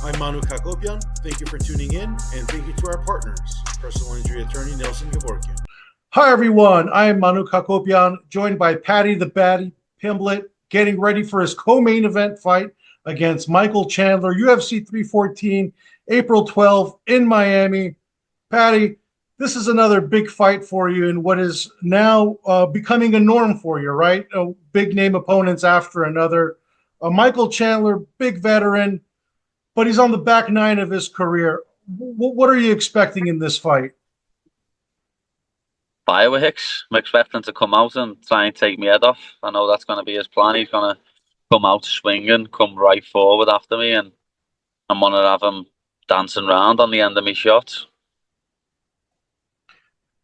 I'm Manouk Akopyan. Thank you for tuning in, and thank you to our partners, personal injury attorney Nelson Gevorkyan. Hi, everyone. I'm Manouk Akopyan, joined by Paddy Pimblett, getting ready for his co-main event fight against Michael Chandler, UFC 314, April 12th in Miami. Paddy, this is another big fight for you in what is now becoming a norm for you, right? Big name opponents after another. Michael Chandler, big veteran, but he's on the back nine of his career. What are you expecting in this fight? Fireworks. I'm expecting to come out and try and take my head off. I know that's going to be his plan. He's going to come out swinging, come right forward after me, and I'm going to have him dancing around on the end of my shot.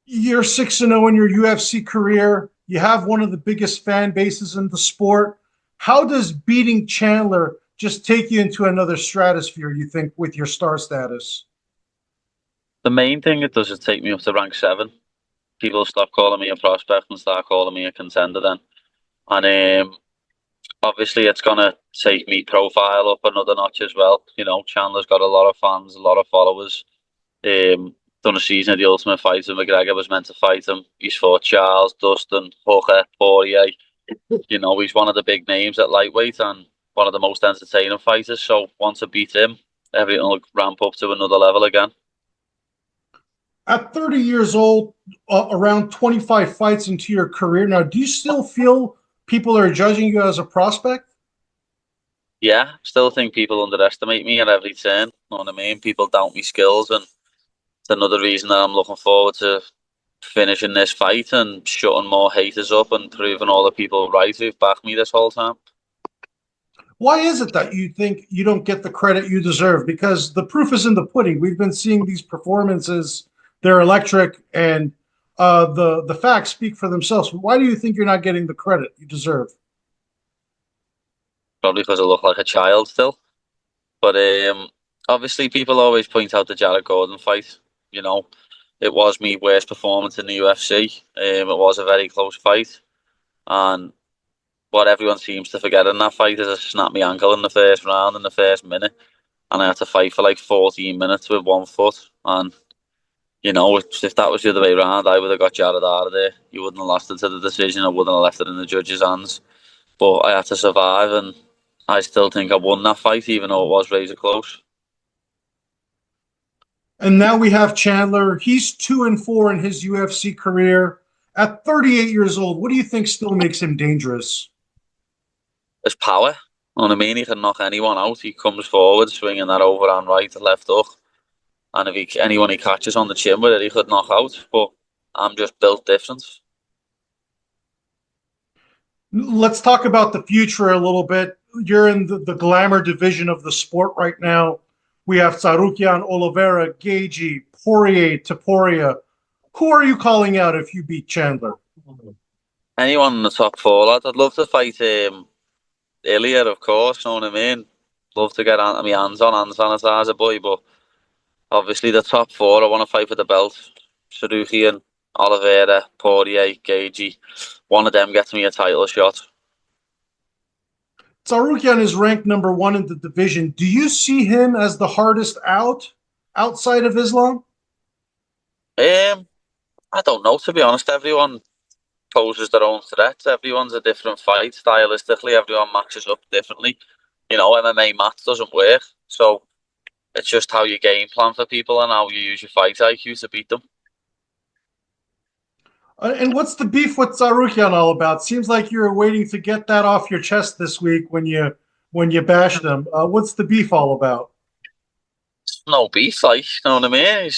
You're 6-0 in your UFC career. You have one of the biggest fan bases in the sport. How does beating Chandler just take you into another stratosphere, you think, with your star status? The main thing it does is take me up to rank 7. People stop calling me a prospect and start calling me a contender then. And obviously it's going to take me profile up another notch as well. You know, Chandler's got a lot of fans, a lot of followers. Done a season of the Ultimate Fighter. McGregor was meant to fight him. He's fought Charles, Dustin, Hooker, Poirier. You know, he's one of the big names at lightweight and one of the most entertaining fighters. So once I beat him, everything will ramp up to another level again. At 30 years old, around 25 fights into your career now, do you still feel people are judging you as a prospect? Yeah, still think people underestimate me at every turn. You know what I mean? People doubt me skills, and it's another reason that I'm looking forward to finishing this fight and shutting more haters up and proving all the people right who've backed me this whole time. Why is it that you think you don't get the credit you deserve? Because the proof is in the pudding. We've been seeing these performances; they're electric, and the facts speak for themselves. Why do you think you're not getting the credit you deserve? Probably because I look like a child still. But obviously, people always point out the Jared Gordon fight. You know, it was my worst performance in the UFC. It was a very close fight, and what everyone seems to forget in that fight is I snapped my ankle in the first round in the first minute, and I had to fight for like 14 minutes with one foot. And you know, if that was the other way around, I would have got Jared out of there. He wouldn't have lost it to the decision. I wouldn't have left it in the judges' hands. But I had to survive, and I still think I won that fight, even though it was razor close. And now we have Chandler. He's 2-4 in his UFC career. At 38 years old, what do you think still makes him dangerous? His power. You know what I mean? He can knock anyone out. He comes forward, swinging that overhand right to left hook. And if anyone he catches on the chin with it, he could knock out. But I'm just built different. Let's talk about the future a little bit. You're in the glamour division of the sport right now. We have Tsarukyan, Oliveira, Gagey, Poirier, Topuria. Who are you calling out if you beat Chandler? Anyone in the top 4, lad. I'd love to fight Ilya, of course. You know what I mean? Love to get my hands on hand sanitizer, boy. But obviously the top 4, I want to fight for the belt. Tsarukyan, Oliveira, Poirier, Gagey. One of them gets me a title shot. Tsarukyan is ranked number 1 in the division. Do you see him as the hardest outside of Islam? I don't know, to be honest. Everyone poses their own threats. Everyone's a different fight. Stylistically, everyone matches up differently. You know, MMA maths doesn't work. So it's just how you game plan for people and how you use your fight IQ to beat them. And what's the beef with Tsarukyan all about? Seems like you're waiting to get that off your chest this week when you bashed him. What's the beef all about? It's no beef, like, you know what I mean?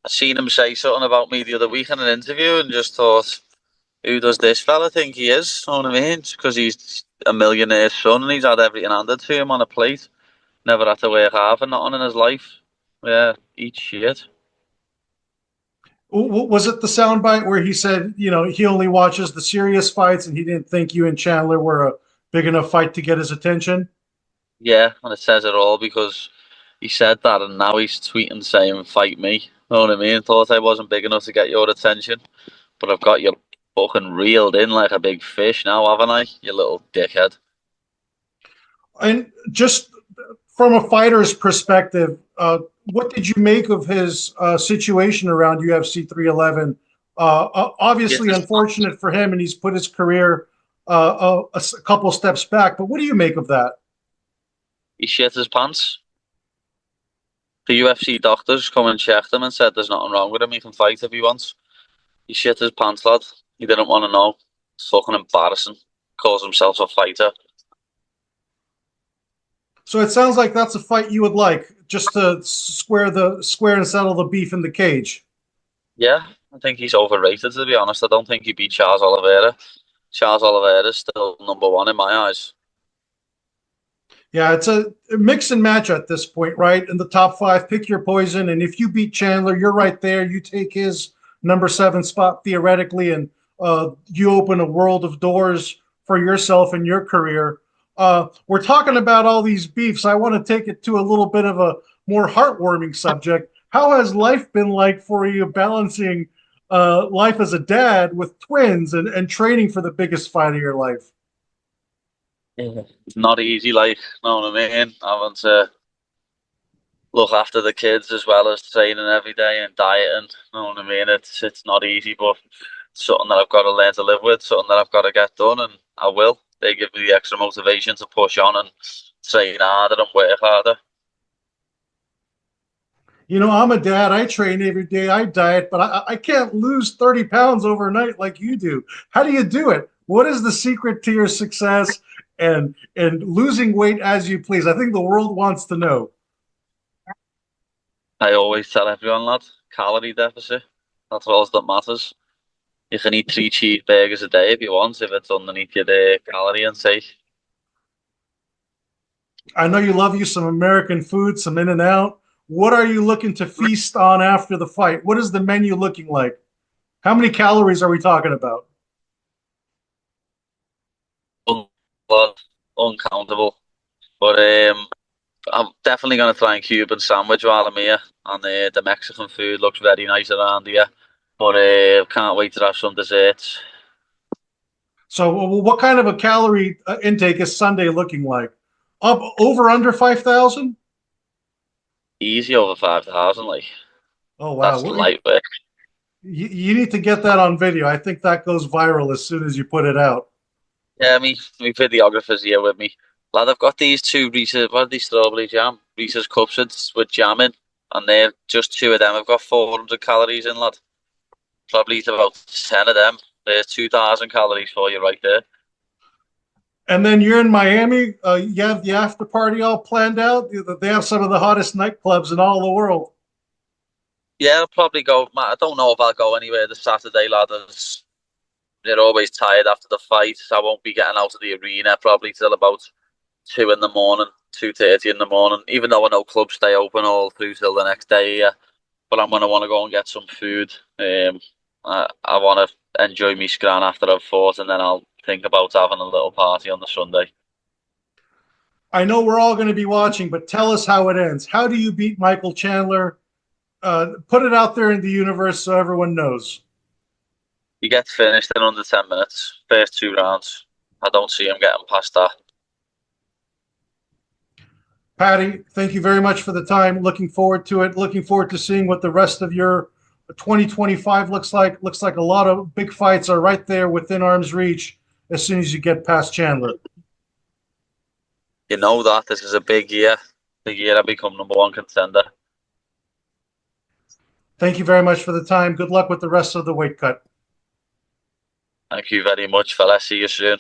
I seen him say something about me the other week in an interview and just thought, who does this fella think he is? You know what I mean? Because he's a millionaire's son and he's had everything handed to him on a plate. Never had to work hard for nothing in his life. Yeah, eat shit. Was it the soundbite where he said, he only watches the serious fights and he didn't think you and Chandler were a big enough fight to get his attention? Yeah, and it says it all because he said that and now he's tweeting saying, fight me. You know what I mean? Thought I wasn't big enough to get your attention, but I've got you fucking reeled in like a big fish now, haven't I? You little dickhead. And just from a fighter's perspective, what did you make of his situation around UFC 311? Obviously, Yes, unfortunate for him, and he's put his career a couple steps back. But what do you make of that? he shit his pants. The UFC doctors come and checked him and said there's nothing wrong with him. He can fight if he wants. He shit his pants, lad. He didn't want to know. It's fucking embarrassing. Calls himself a fighter. So it sounds like that's a fight you would like, just to square and settle the beef in the cage. Yeah, I think he's overrated, to be honest. I don't think he beat Charles Oliveira. Charles Oliveira is still #1 in my eyes. Yeah, it's a mix and match at this point, right? In the top five, pick your poison. And if you beat Chandler, you're right there. You take his #7 spot theoretically, and you open a world of doors for yourself and your career. We're talking about all these beefs. I want to take it to a little bit of a more heartwarming subject. How has life been like for you, balancing life as a dad with twins and training for the biggest fight of your life? It's not easy, like, you know what I mean? Having to look after the kids as well as training every day and dieting, you know what I mean? It's not easy, but it's something that I've got to learn to live with, something that I've got to get done, and I will. They give me the extra motivation to push on and train harder and work harder. You know, I'm a dad. I train every day. I diet, but I can't lose 30 pounds overnight like you do. How do you do it? What is the secret to your success and losing weight as you please? I think the world wants to know. I always tell everyone, lad, calorie deficit. That's all that matters. You can eat 3 cheeseburgers a day if you want, if it's underneath your calorie intake. I know you love you some American food, some In-N-Out. What are you looking to feast on after the fight? What is the menu looking like? How many calories are we talking about? Blood, uncountable. But I'm definitely going to try and Cuban sandwich while I'm here. And the Mexican food looks very nice around here. But can't wait to have some desserts. So, what kind of a calorie intake is Sunday looking like? Up over under 5,000? Easy over 5,000, like. Oh wow! That's lightweight. You need to get that on video. I think that goes viral as soon as you put it out. Yeah, me videographer's here with me. Lad, I've got these two Reese's, what are these, strawberry jam? Reese's cups with jam in. And they're just two of them. I've got 400 calories in, lad. Probably eat about 10 of them. There's 2,000 calories for you right there. And then you're in Miami. You have the after party all planned out. They have some of the hottest nightclubs in all the world. Yeah, I'll probably go. I don't know if I'll go anywhere this Saturday, lad. They're always tired after the fight. I won't be getting out of the arena probably till about 2 in the morning, 2:30 in the morning. Even though I know clubs stay open all through till the next day, yeah. But I'm gonna want to go and get some food. I want to enjoy my scran after I've fought, and then I'll think about having a little party on the Sunday. I know we're all going to be watching, but tell us how it ends. How do you beat Michael Chandler? Put it out there in the universe so everyone knows. He gets finished in under 10 minutes, first 2 rounds. I don't see him getting past that. Paddy, thank you very much for the time. Looking forward to it. Looking forward to seeing what the rest of your 2025 looks like. Looks like a lot of big fights are right there within arm's reach as soon as you get past Chandler. You know that this is a big year. The year I become #1 contender. Thank you very much for the time. Good luck with the rest of the weight cut. Thank you very much, fella. See you soon.